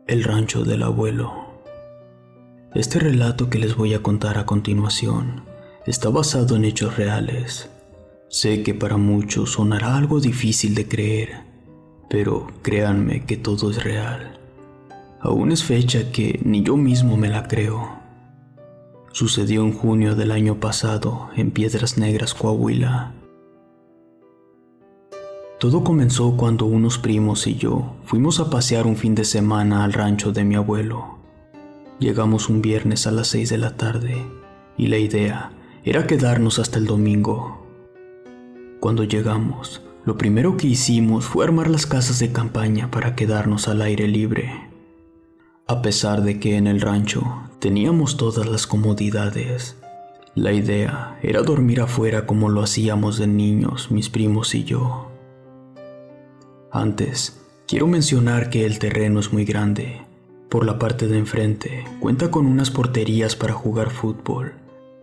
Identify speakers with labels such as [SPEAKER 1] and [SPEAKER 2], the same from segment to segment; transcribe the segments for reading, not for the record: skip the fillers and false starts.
[SPEAKER 1] El rancho del abuelo. Este relato que les voy a contar a continuación está basado en hechos reales. Sé que para muchos sonará algo difícil de creer, pero créanme que todo es real. Aún es fecha que ni yo mismo me la creo. Sucedió en junio del año pasado en Piedras Negras, Coahuila. Todo comenzó cuando unos primos y yo fuimos a pasear un fin de semana al rancho de mi abuelo. Llegamos un viernes a las 6 de la tarde y la idea era quedarnos hasta el domingo. Cuando llegamos, lo primero que hicimos fue armar las casas de campaña para quedarnos al aire libre. A pesar de que en el rancho teníamos todas las comodidades, la idea era dormir afuera como lo hacíamos de niños mis primos y yo. Antes, quiero mencionar que el terreno es muy grande. Por la parte de enfrente cuenta con unas porterías para jugar fútbol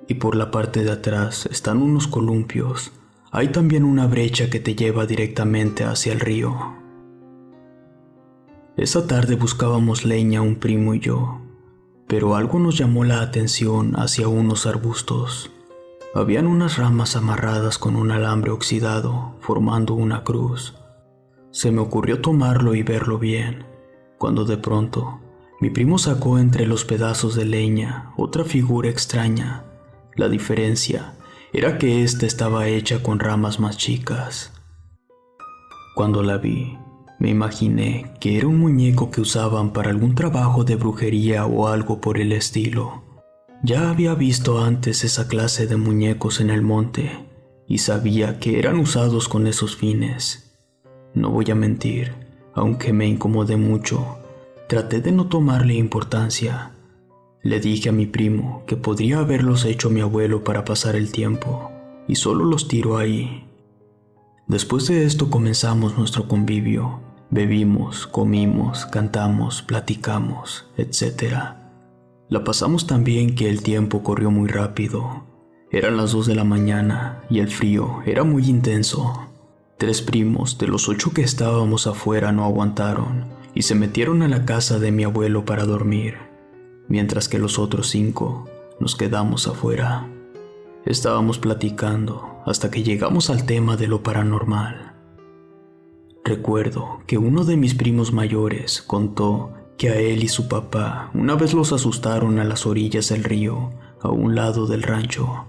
[SPEAKER 1] y por la parte de atrás están unos columpios. Hay también una brecha que te lleva directamente hacia el río. Esa tarde buscábamos leña un primo y yo, pero algo nos llamó la atención hacia unos arbustos. Habían unas ramas amarradas con un alambre oxidado formando una cruz. Se me ocurrió tomarlo y verlo bien, cuando de pronto mi primo sacó entre los pedazos de leña otra figura extraña. La diferencia era que ésta estaba hecha con ramas más chicas. Cuando la vi, me imaginé que era un muñeco que usaban para algún trabajo de brujería o algo por el estilo. Ya había visto antes esa clase de muñecos en el monte y sabía que eran usados con esos fines. No voy a mentir, aunque me incomodé mucho, traté de no tomarle importancia. Le dije a mi primo que podría haberlos hecho mi abuelo para pasar el tiempo, y solo los tiró ahí. Después de esto comenzamos nuestro convivio. Bebimos, comimos, cantamos, platicamos, etc. La pasamos tan bien que el tiempo corrió muy rápido. Eran las 2 de la mañana y el frío era muy intenso. 3 primos de los 8 que estábamos afuera no aguantaron y se metieron a la casa de mi abuelo para dormir, mientras que los otros 5 nos quedamos afuera. Estábamos platicando hasta que llegamos al tema de lo paranormal. Recuerdo que uno de mis primos mayores contó que a él y su papá una vez los asustaron a las orillas del río, a un lado del rancho.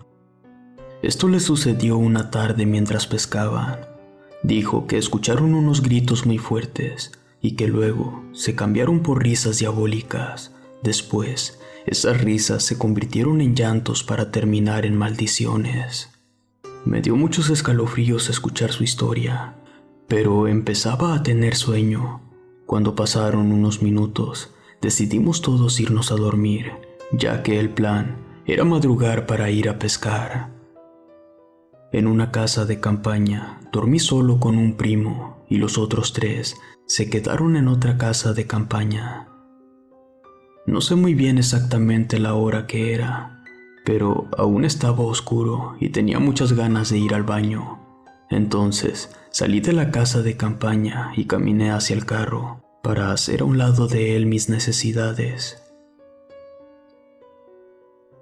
[SPEAKER 1] Esto les sucedió una tarde mientras pescaban. Dijo que escucharon unos gritos muy fuertes y que luego se cambiaron por risas diabólicas. Después, esas risas se convirtieron en llantos para terminar en maldiciones. Me dio muchos escalofríos escuchar su historia, pero empezaba a tener sueño. Cuando pasaron unos minutos, decidimos todos irnos a dormir, ya que el plan era madrugar para ir a pescar. En una casa de campaña, dormí solo con un primo y los otros 3 se quedaron en otra casa de campaña. No sé muy bien exactamente la hora que era, pero aún estaba oscuro y tenía muchas ganas de ir al baño. Entonces salí de la casa de campaña y caminé hacia el carro para hacer a un lado de él mis necesidades.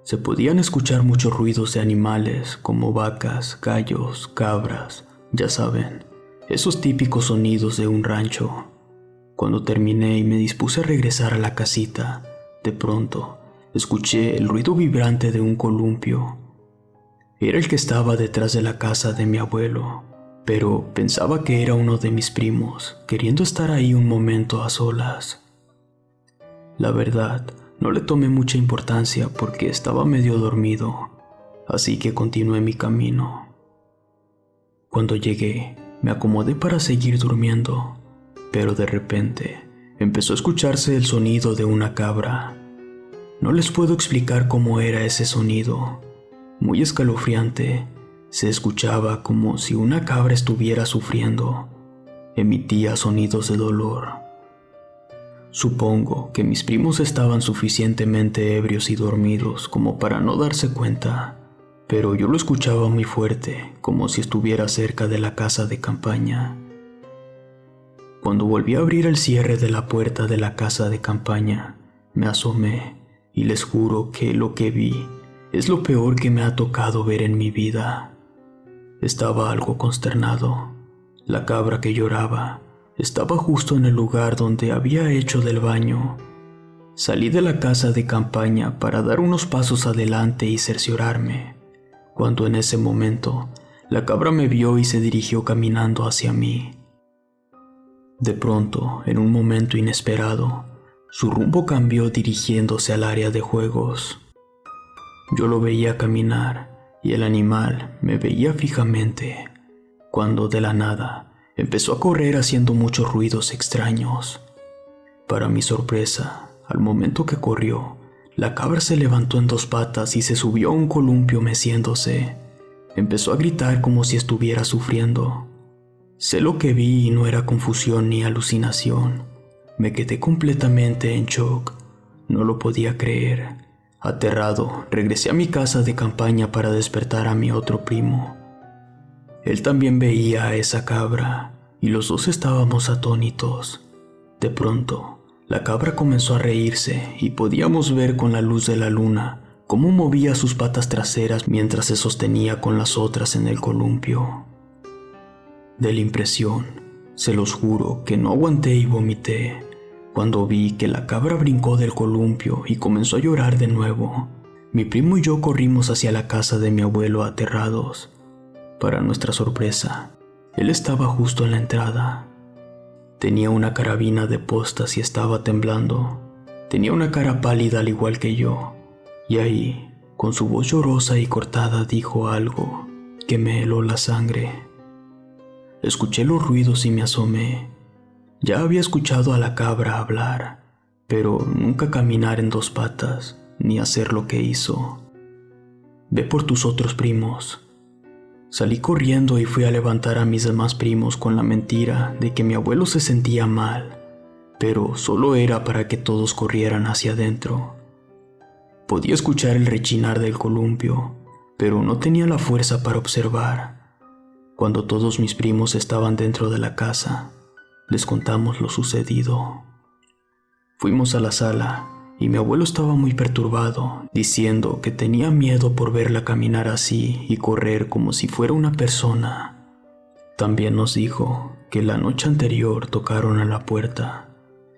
[SPEAKER 1] Se podían escuchar muchos ruidos de animales como vacas, gallos, cabras, ya saben, esos típicos sonidos de un rancho. Cuando terminé y me dispuse a regresar a la casita, de pronto escuché el ruido vibrante de un columpio. Era el que estaba detrás de la casa de mi abuelo, pero pensaba que era uno de mis primos, queriendo estar ahí un momento a solas. La verdad, no le tomé mucha importancia porque estaba medio dormido, así que continué mi camino. Cuando llegué, me acomodé para seguir durmiendo, pero de repente empezó a escucharse el sonido de una cabra. No les puedo explicar cómo era ese sonido, muy escalofriante. Se escuchaba como si una cabra estuviera sufriendo. Emitía sonidos de dolor. Supongo que mis primos estaban suficientemente ebrios y dormidos como para no darse cuenta, pero yo lo escuchaba muy fuerte, como si estuviera cerca de la casa de campaña. Cuando volví a abrir el cierre de la puerta de la casa de campaña, me asomé y les juro que lo que vi es lo peor que me ha tocado ver en mi vida. Estaba algo consternado. La cabra que lloraba estaba justo en el lugar donde había hecho del baño. Salí de la casa de campaña para dar unos pasos adelante y cerciorarme, cuando en ese momento la cabra me vio y se dirigió caminando hacia mí. De pronto, en un momento inesperado, su rumbo cambió dirigiéndose al área de juegos. Yo lo veía caminar y el animal me veía fijamente, cuando de la nada empezó a correr haciendo muchos ruidos extraños. Para mi sorpresa, al momento que corrió, la cabra se levantó en dos patas y se subió a un columpio meciéndose. Empezó a gritar como si estuviera sufriendo. Sé lo que vi y no era confusión ni alucinación. Me quedé completamente en shock. No lo podía creer. Aterrado, regresé a mi casa de campaña para despertar a mi otro primo. Él también veía a esa cabra y los dos estábamos atónitos. De pronto, la cabra comenzó a reírse y podíamos ver con la luz de la luna cómo movía sus patas traseras mientras se sostenía con las otras en el columpio. De la impresión, se los juro que no aguanté y vomité cuando vi que la cabra brincó del columpio y comenzó a llorar de nuevo. Mi primo y yo corrimos hacia la casa de mi abuelo aterrados. Para nuestra sorpresa, él estaba justo en la entrada. Tenía una carabina de postas y estaba temblando. Tenía una cara pálida al igual que yo, y ahí, con su voz llorosa y cortada, dijo algo que me heló la sangre. Escuché los ruidos y me asomé. Ya había escuchado a la cabra hablar, pero nunca caminar en dos patas, ni hacer lo que hizo. Ve por tus otros primos. Salí corriendo y fui a levantar a mis demás primos con la mentira de que mi abuelo se sentía mal, pero solo era para que todos corrieran hacia adentro. Podía escuchar el rechinar del columpio, pero no tenía la fuerza para observar. Cuando todos mis primos estaban dentro de la casa, les contamos lo sucedido. Fuimos a la sala y mi abuelo estaba muy perturbado, diciendo que tenía miedo por verla caminar así y correr como si fuera una persona. También nos dijo que la noche anterior tocaron a la puerta.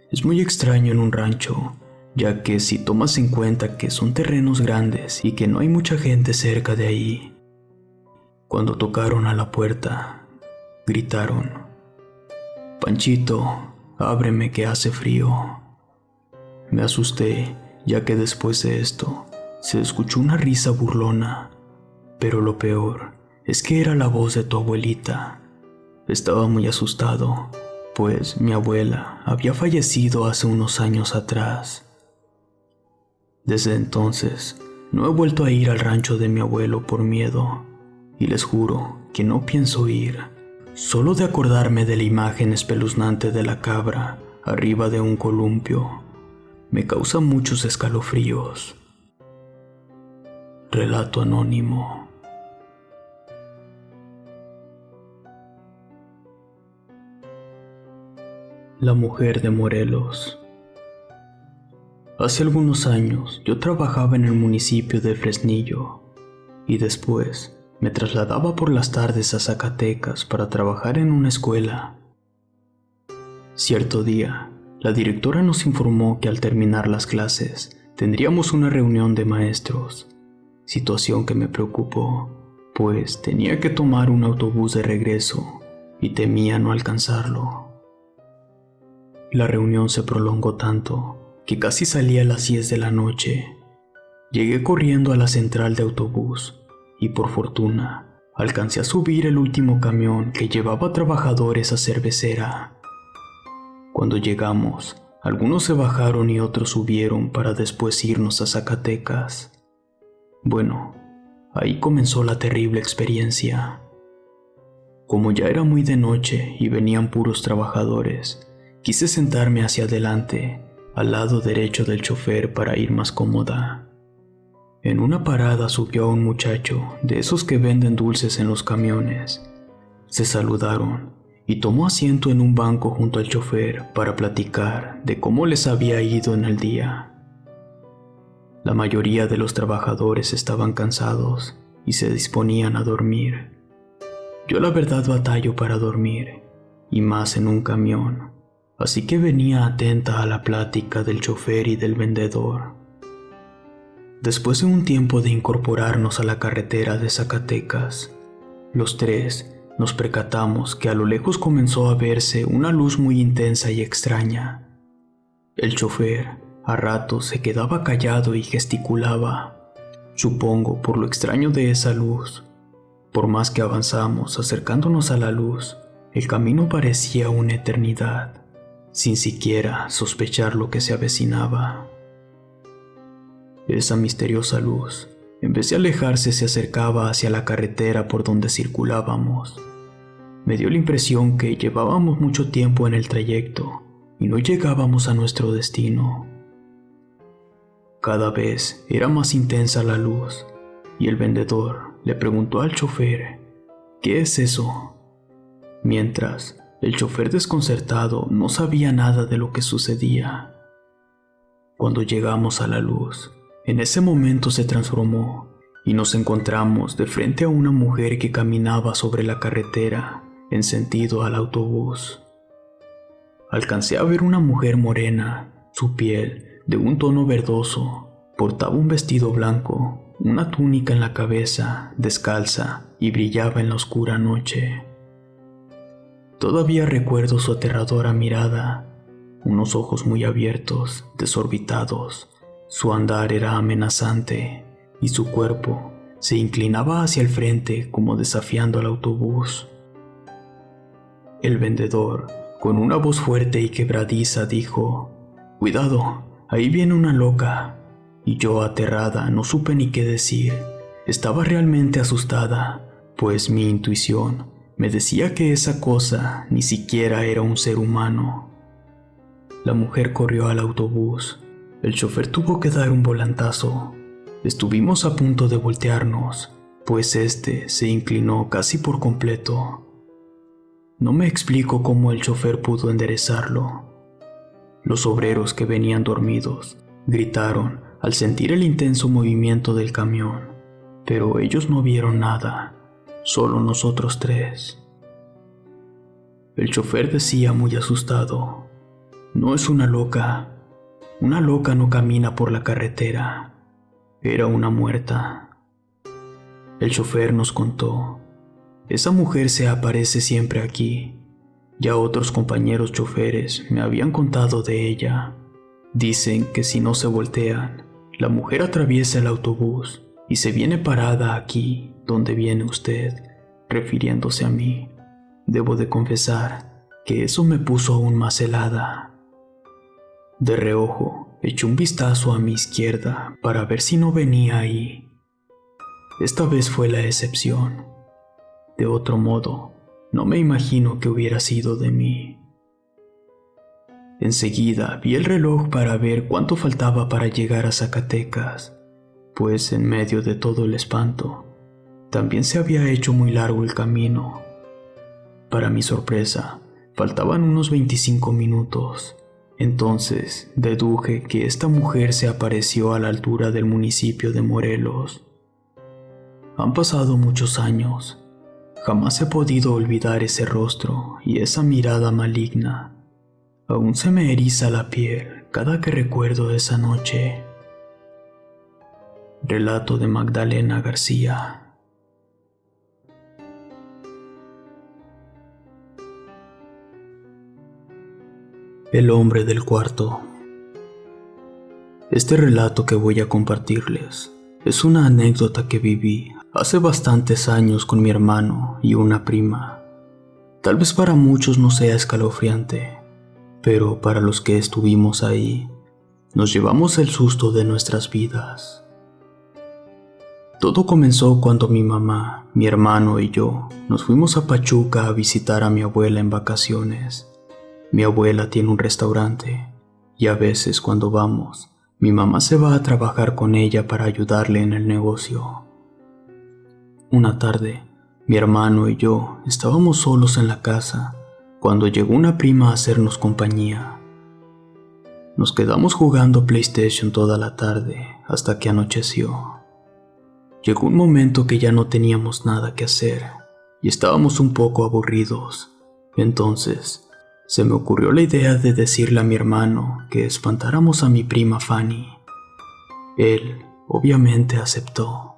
[SPEAKER 1] Es muy extraño en un rancho, ya que si tomas en cuenta que son terrenos grandes y que no hay mucha gente cerca de ahí. Cuando tocaron a la puerta, gritaron: «Panchito, ábreme que hace frío». Me asusté, ya que después de esto se escuchó una risa burlona, pero lo peor es que era la voz de tu abuelita. Estaba muy asustado, pues mi abuela había fallecido hace unos años atrás. Desde entonces, no he vuelto a ir al rancho de mi abuelo por miedo, y les juro que no pienso ir. Solo de acordarme de la imagen espeluznante de la cabra arriba de un columpio, me causa muchos escalofríos. Relato anónimo. La mujer de Morelos. Hace algunos años yo trabajaba en el municipio de Fresnillo y después me trasladaba por las tardes a Zacatecas para trabajar en una escuela. Cierto día, la directora nos informó que al terminar las clases tendríamos una reunión de maestros, situación que me preocupó, pues tenía que tomar un autobús de regreso y temía no alcanzarlo. La reunión se prolongó tanto que casi salí a las 10 de la noche. Llegué corriendo a la central de autobús y por fortuna alcancé a subir el último camión que llevaba trabajadores a Cervecera. Cuando llegamos, algunos se bajaron y otros subieron para después irnos a Zacatecas. Bueno, ahí comenzó la terrible experiencia. Como ya era muy de noche y venían puros trabajadores, quise sentarme hacia adelante, al lado derecho del chofer para ir más cómoda. En una parada subió un muchacho de esos que venden dulces en los camiones. Se saludaron y tomó asiento en un banco junto al chofer para platicar de cómo les había ido en el día. La mayoría de los trabajadores estaban cansados y se disponían a dormir. Yo la verdad batallo para dormir, y más en un camión, así que venía atenta a la plática del chofer y del vendedor. Después de un tiempo de incorporarnos a la carretera de Zacatecas, los tres nos percatamos que a lo lejos comenzó a verse una luz muy intensa y extraña. El chofer a ratos se quedaba callado y gesticulaba, supongo por lo extraño de esa luz. Por más que avanzamos acercándonos a la luz, el camino parecía una eternidad, sin siquiera sospechar lo que se avecinaba. Esa misteriosa luz, en vez de alejarse, se acercaba hacia la carretera por donde circulábamos. Me dio la impresión que llevábamos mucho tiempo en el trayecto y no llegábamos a nuestro destino. Cada vez era más intensa la luz, y el vendedor le preguntó al chofer, ¿qué es eso? Mientras, el chofer desconcertado no sabía nada de lo que sucedía. Cuando llegamos a la luz, en ese momento se transformó y nos encontramos de frente a una mujer que caminaba sobre la carretera en sentido al autobús. Alcancé a ver una mujer morena, su piel de un tono verdoso, portaba un vestido blanco, una túnica en la cabeza, descalza y brillaba en la oscura noche. Todavía recuerdo su aterradora mirada, unos ojos muy abiertos, desorbitados. Su andar era amenazante y su cuerpo se inclinaba hacia el frente como desafiando al autobús. El vendedor, con una voz fuerte y quebradiza, dijo, «Cuidado, ahí viene una loca». Y yo, aterrada, no supe ni qué decir. Estaba realmente asustada, pues mi intuición me decía que esa cosa ni siquiera era un ser humano. La mujer corrió al autobús. El chofer tuvo que dar un volantazo. Estuvimos a punto de voltearnos, pues este se inclinó casi por completo. No me explico cómo el chofer pudo enderezarlo. Los obreros que venían dormidos gritaron al sentir el intenso movimiento del camión, pero ellos no vieron nada, solo nosotros tres. El chofer decía muy asustado, «No es una loca no camina por la carretera, era una muerta». El chofer nos contó, «Esa mujer se aparece siempre aquí. Ya otros compañeros choferes me habían contado de ella. Dicen que si no se voltean, la mujer atraviesa el autobús y se viene parada aquí donde viene usted», refiriéndose a mí. Debo de confesar que eso me puso aún más helada. De reojo, eché un vistazo a mi izquierda para ver si no venía ahí. Esta vez fue la excepción. De otro modo, no me imagino que hubiera sido de mí. Enseguida vi el reloj para ver cuánto faltaba para llegar a Zacatecas, pues en medio de todo el espanto, también se había hecho muy largo el camino. Para mi sorpresa, faltaban unos 25 minutos. Entonces deduje que esta mujer se apareció a la altura del municipio de Morelos. Han pasado muchos años. Jamás he podido olvidar ese rostro y esa mirada maligna. Aún se me eriza la piel cada que recuerdo esa noche. Relato de Magdalena García. El hombre del cuarto. Este relato que voy a compartirles es una anécdota que viví hace bastantes años con mi hermano y una prima. Tal vez para muchos no sea escalofriante, pero para los que estuvimos ahí, nos llevamos el susto de nuestras vidas. Todo comenzó cuando mi mamá, mi hermano y yo nos fuimos a Pachuca a visitar a mi abuela en vacaciones. Mi abuela tiene un restaurante y a veces cuando vamos, mi mamá se va a trabajar con ella para ayudarle en el negocio. Una tarde, mi hermano y yo estábamos solos en la casa cuando llegó una prima a hacernos compañía. Nos quedamos jugando PlayStation toda la tarde hasta que anocheció. Llegó un momento que ya no teníamos nada que hacer y estábamos un poco aburridos. Entonces, se me ocurrió la idea de decirle a mi hermano que espantáramos a mi prima Fanny. Él, obviamente, aceptó.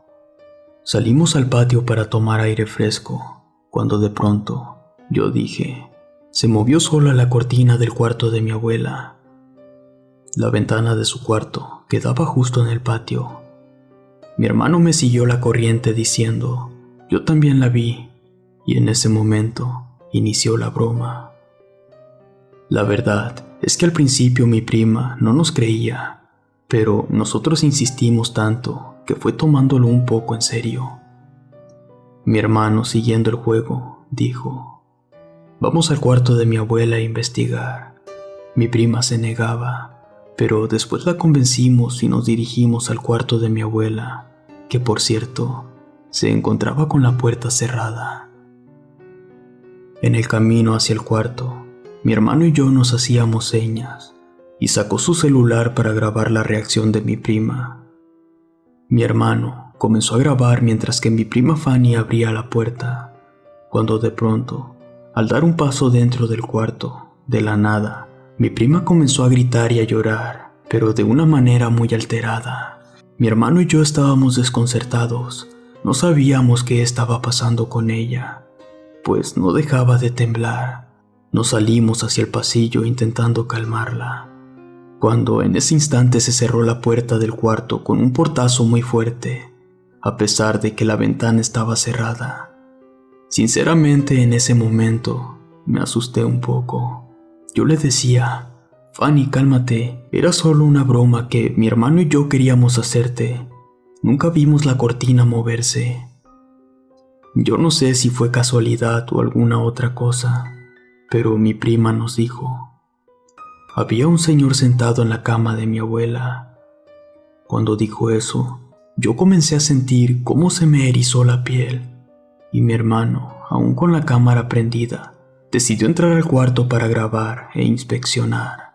[SPEAKER 1] Salimos al patio para tomar aire fresco, cuando de pronto, yo dije, se movió sola la cortina del cuarto de mi abuela. La ventana de su cuarto quedaba justo en el patio. Mi hermano me siguió la corriente diciendo, yo también la vi, y en ese momento inició la broma. La verdad es que al principio mi prima no nos creía, pero nosotros insistimos tanto que fue tomándolo un poco en serio. Mi hermano, siguiendo el juego, dijo, vamos al cuarto de mi abuela a investigar. Mi prima se negaba, pero después la convencimos y nos dirigimos al cuarto de mi abuela, que por cierto, se encontraba con la puerta cerrada. En el camino hacia el cuarto, mi hermano y yo nos hacíamos señas, y sacó su celular para grabar la reacción de mi prima. Mi hermano comenzó a grabar mientras que mi prima Fanny abría la puerta, cuando de pronto, al dar un paso dentro del cuarto, de la nada, mi prima comenzó a gritar y a llorar, pero de una manera muy alterada. Mi hermano y yo estábamos desconcertados, no sabíamos qué estaba pasando con ella, pues no dejaba de temblar. Nos salimos hacia el pasillo intentando calmarla, cuando en ese instante se cerró la puerta del cuarto con un portazo muy fuerte, a pesar de que la ventana estaba cerrada. Sinceramente, en ese momento me asusté un poco. Yo le decía, Fanny, cálmate, era solo una broma que mi hermano y yo queríamos hacerte. Nunca vimos la cortina moverse. Yo no sé si fue casualidad o alguna otra cosa, pero mi prima nos dijo, había un señor sentado en la cama de mi abuela. Cuando dijo eso, yo comencé a sentir cómo se me erizó la piel, y mi hermano, aún con la cámara prendida, decidió entrar al cuarto para grabar e inspeccionar.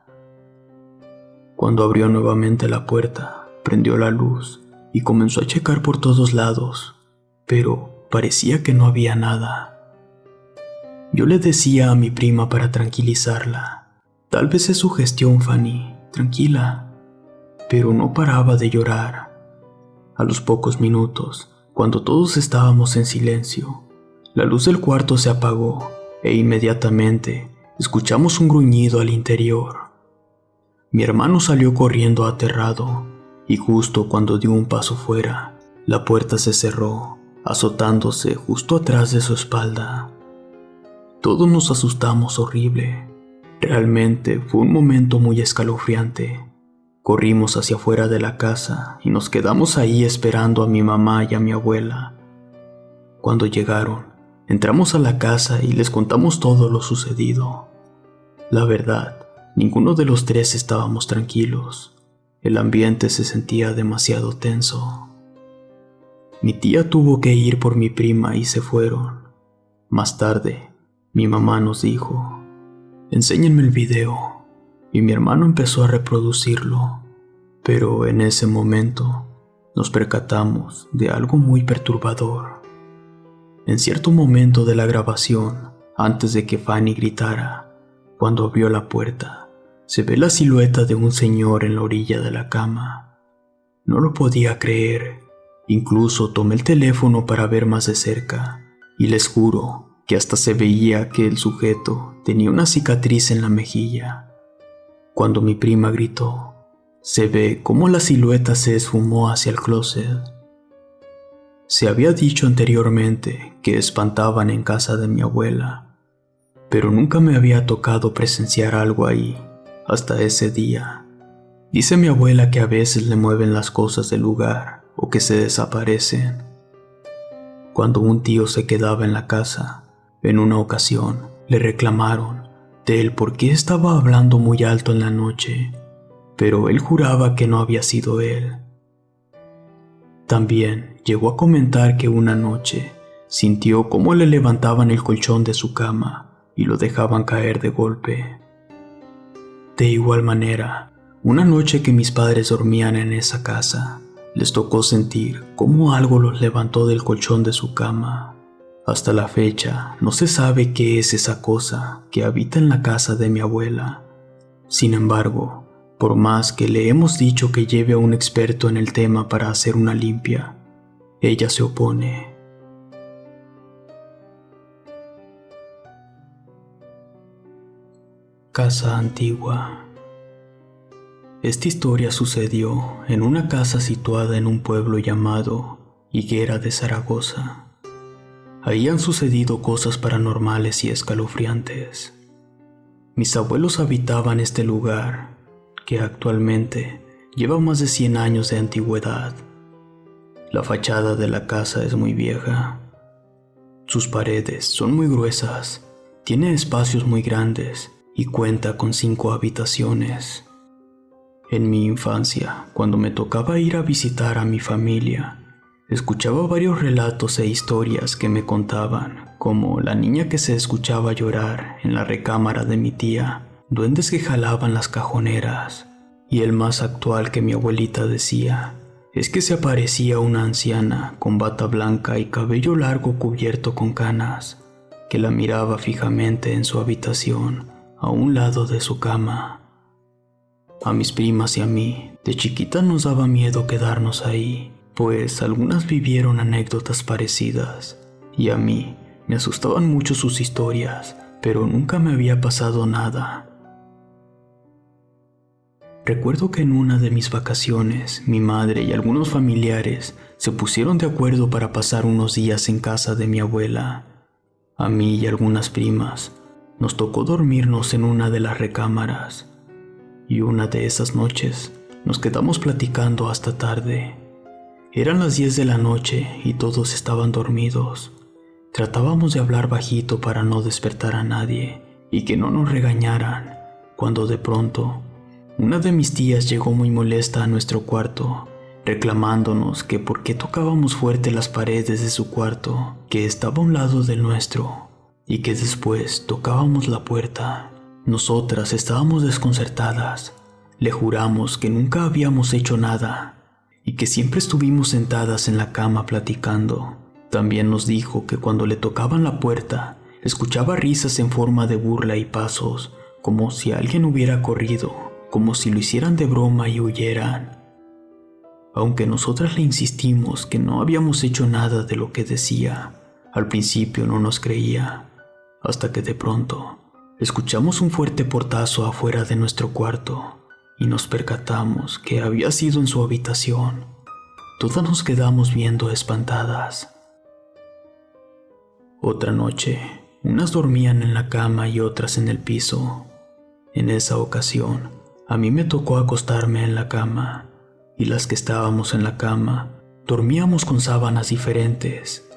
[SPEAKER 1] Cuando abrió nuevamente la puerta, prendió la luz y comenzó a checar por todos lados, pero parecía que no había nada. Yo le decía a mi prima para tranquilizarla, tal vez es su gestión, Fanny, tranquila, pero no paraba de llorar. A los pocos minutos, cuando todos estábamos en silencio, la luz del cuarto se apagó e inmediatamente escuchamos un gruñido al interior. Mi hermano salió corriendo aterrado y justo cuando dio un paso fuera, la puerta se cerró, azotándose justo atrás de su espalda. Todos nos asustamos horrible. Realmente fue un momento muy escalofriante. Corrimos hacia afuera de la casa y nos quedamos ahí esperando a mi mamá y a mi abuela. Cuando llegaron, entramos a la casa y les contamos todo lo sucedido. La verdad, ninguno de los tres estábamos tranquilos. El ambiente se sentía demasiado tenso. Mi tía tuvo que ir por mi prima y se fueron. Más tarde, mi mamá nos dijo, enséñenme el video, y mi hermano empezó a reproducirlo, pero en ese momento nos percatamos de algo muy perturbador. En cierto momento de la grabación, antes de que Fanny gritara, cuando abrió la puerta, se ve la silueta de un señor en la orilla de la cama. No lo podía creer, incluso tomé el teléfono para ver más de cerca, y les juro que hasta se veía que el sujeto tenía una cicatriz en la mejilla. Cuando mi prima gritó, se ve cómo la silueta se esfumó hacia el closet. Se había dicho anteriormente que espantaban en casa de mi abuela, pero nunca me había tocado presenciar algo ahí, hasta ese día. Dice mi abuela que a veces le mueven las cosas del lugar o que se desaparecen. Cuando un tío se quedaba en la casa, en una ocasión le reclamaron de él por qué estaba hablando muy alto en la noche, pero él juraba que no había sido él. También llegó a comentar que una noche sintió cómo le levantaban el colchón de su cama y lo dejaban caer de golpe. De igual manera, una noche que mis padres dormían en esa casa, les tocó sentir cómo algo los levantó del colchón de su cama. Hasta la fecha, no se sabe qué es esa cosa que habita en la casa de mi abuela. Sin embargo, por más que le hemos dicho que lleve a un experto en el tema para hacer una limpia, ella se opone. Casa antigua. Esta historia sucedió en una casa situada en un pueblo llamado Higuera de Zaragoza. Ahí han sucedido cosas paranormales y escalofriantes. Mis abuelos habitaban este lugar, que actualmente lleva más de 100 años de antigüedad. La fachada de la casa es muy vieja. Sus paredes son muy gruesas, tiene espacios muy grandes y cuenta con 5 habitaciones. En mi infancia, cuando me tocaba ir a visitar a mi familia, escuchaba varios relatos e historias que me contaban, como la niña que se escuchaba llorar en la recámara de mi tía, duendes que jalaban las cajoneras, y el más actual que mi abuelita decía, es que se aparecía una anciana con bata blanca y cabello largo cubierto con canas, que la miraba fijamente en su habitación, a un lado de su cama. A mis primas y a mí, de chiquita nos daba miedo quedarnos ahí, pues algunas vivieron anécdotas parecidas, y a mí me asustaban mucho sus historias, pero nunca me había pasado nada. Recuerdo que en una de mis vacaciones, mi madre y algunos familiares se pusieron de acuerdo para pasar unos días en casa de mi abuela. A mí y algunas primas nos tocó dormirnos en una de las recámaras, y una de esas noches nos quedamos platicando hasta tarde. Eran las 10 de la noche y todos estaban dormidos. Tratábamos de hablar bajito para no despertar a nadie y que no nos regañaran, cuando de pronto una de mis tías llegó muy molesta a nuestro cuarto, reclamándonos que por qué tocábamos fuerte las paredes de su cuarto, que estaba a un lado del nuestro, y que después tocábamos la puerta. Nosotras estábamos desconcertadas. Le juramos que nunca habíamos hecho nada y que siempre estuvimos sentadas en la cama platicando. También nos dijo que cuando le tocaban la puerta, escuchaba risas en forma de burla y pasos, como si alguien hubiera corrido, como si lo hicieran de broma y huyeran. Aunque nosotras le insistimos que no habíamos hecho nada de lo que decía, al principio no nos creía, hasta que de pronto escuchamos un fuerte portazo afuera de nuestro cuarto y nos percatamos que había sido en su habitación. Todas nos quedamos viendo espantadas. Otra noche, unas dormían en la cama y otras en el piso. En esa ocasión, a mí me tocó acostarme en la cama, y las que estábamos en la cama dormíamos con sábanas diferentes.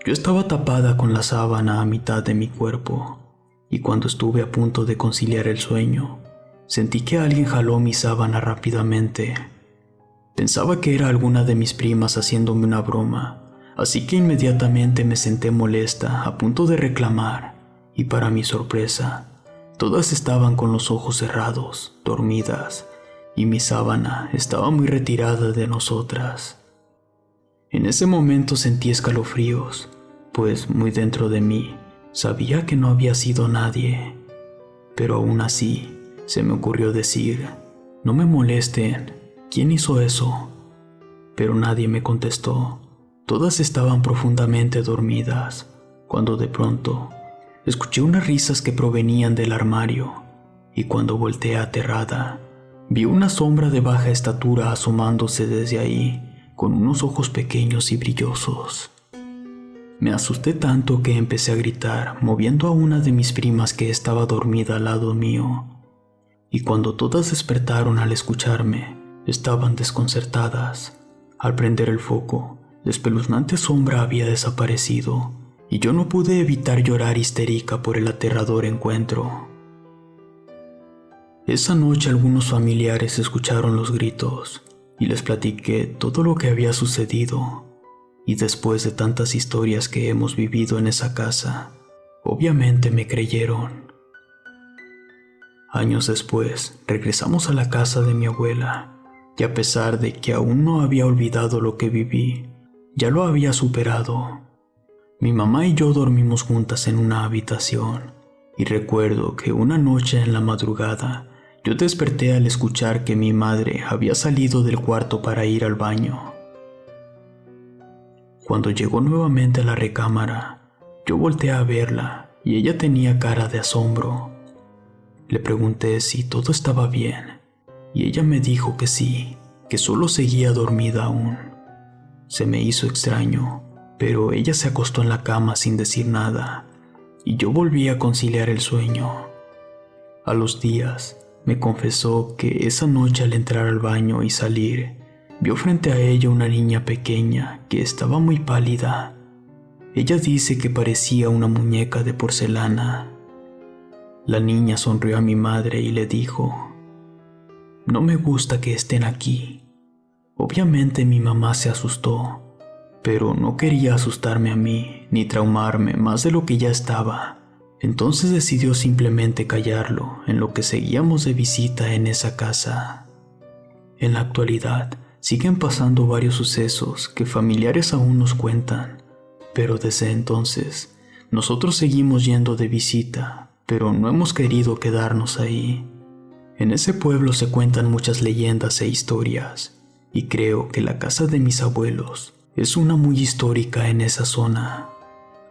[SPEAKER 1] Yo estaba tapada con la sábana a mitad de mi cuerpo, y cuando estuve a punto de conciliar el sueño, sentí que alguien jaló mi sábana rápidamente. Pensaba que era alguna de mis primas haciéndome una broma, así que inmediatamente me senté molesta, a punto de reclamar, y para mi sorpresa, todas estaban con los ojos cerrados, dormidas, y mi sábana estaba muy retirada de nosotras. En ese momento sentí escalofríos, pues muy dentro de mí sabía que no había sido nadie, pero aún así se me ocurrió decir, no me molesten, ¿quién hizo eso? Pero nadie me contestó, todas estaban profundamente dormidas, cuando de pronto escuché unas risas que provenían del armario, y cuando volteé aterrada, vi una sombra de baja estatura asomándose desde ahí, con unos ojos pequeños y brillosos. Me asusté tanto que empecé a gritar, moviendo a una de mis primas que estaba dormida al lado mío. Y cuando todas despertaron al escucharme, estaban desconcertadas. Al prender el foco, la espeluznante sombra había desaparecido, y yo no pude evitar llorar histérica por el aterrador encuentro. Esa noche algunos familiares escucharon los gritos, y les platiqué todo lo que había sucedido. Y después de tantas historias que hemos vivido en esa casa, Obviamente me creyeron. Años después, regresamos a la casa de mi abuela, y a pesar de que aún no había olvidado lo que viví, ya lo había superado. Mi mamá y yo dormimos juntas en una habitación, y recuerdo que una noche en la madrugada, yo desperté al escuchar que mi madre había salido del cuarto para ir al baño. Cuando llegó nuevamente a la recámara, yo volteé a verla y ella tenía cara de asombro. Le pregunté si todo estaba bien y ella me dijo que sí, que solo seguía dormida aún. Se me hizo extraño, pero ella se acostó en la cama sin decir nada y yo volví a conciliar el sueño. A los días, me confesó que esa noche al entrar al baño y salir, vio frente a ella una niña pequeña que estaba muy pálida. Ella dice que parecía una muñeca de porcelana. La niña sonrió a mi madre y le dijo: «No me gusta que estén aquí». Obviamente mi mamá se asustó, pero no quería asustarme a mí ni traumarme más de lo que ya estaba. Entonces decidió simplemente callarlo en lo que seguíamos de visita en esa casa. En la actualidad, siguen pasando varios sucesos que familiares aún nos cuentan, pero desde entonces, nosotros seguimos yendo de visita, pero no hemos querido quedarnos ahí. En ese pueblo se cuentan muchas leyendas e historias, y creo que la casa de mis abuelos es una muy histórica en esa zona.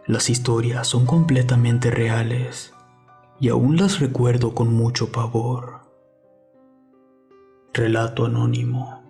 [SPEAKER 1] Las historias son completamente reales y aún las recuerdo con mucho pavor. Relato anónimo.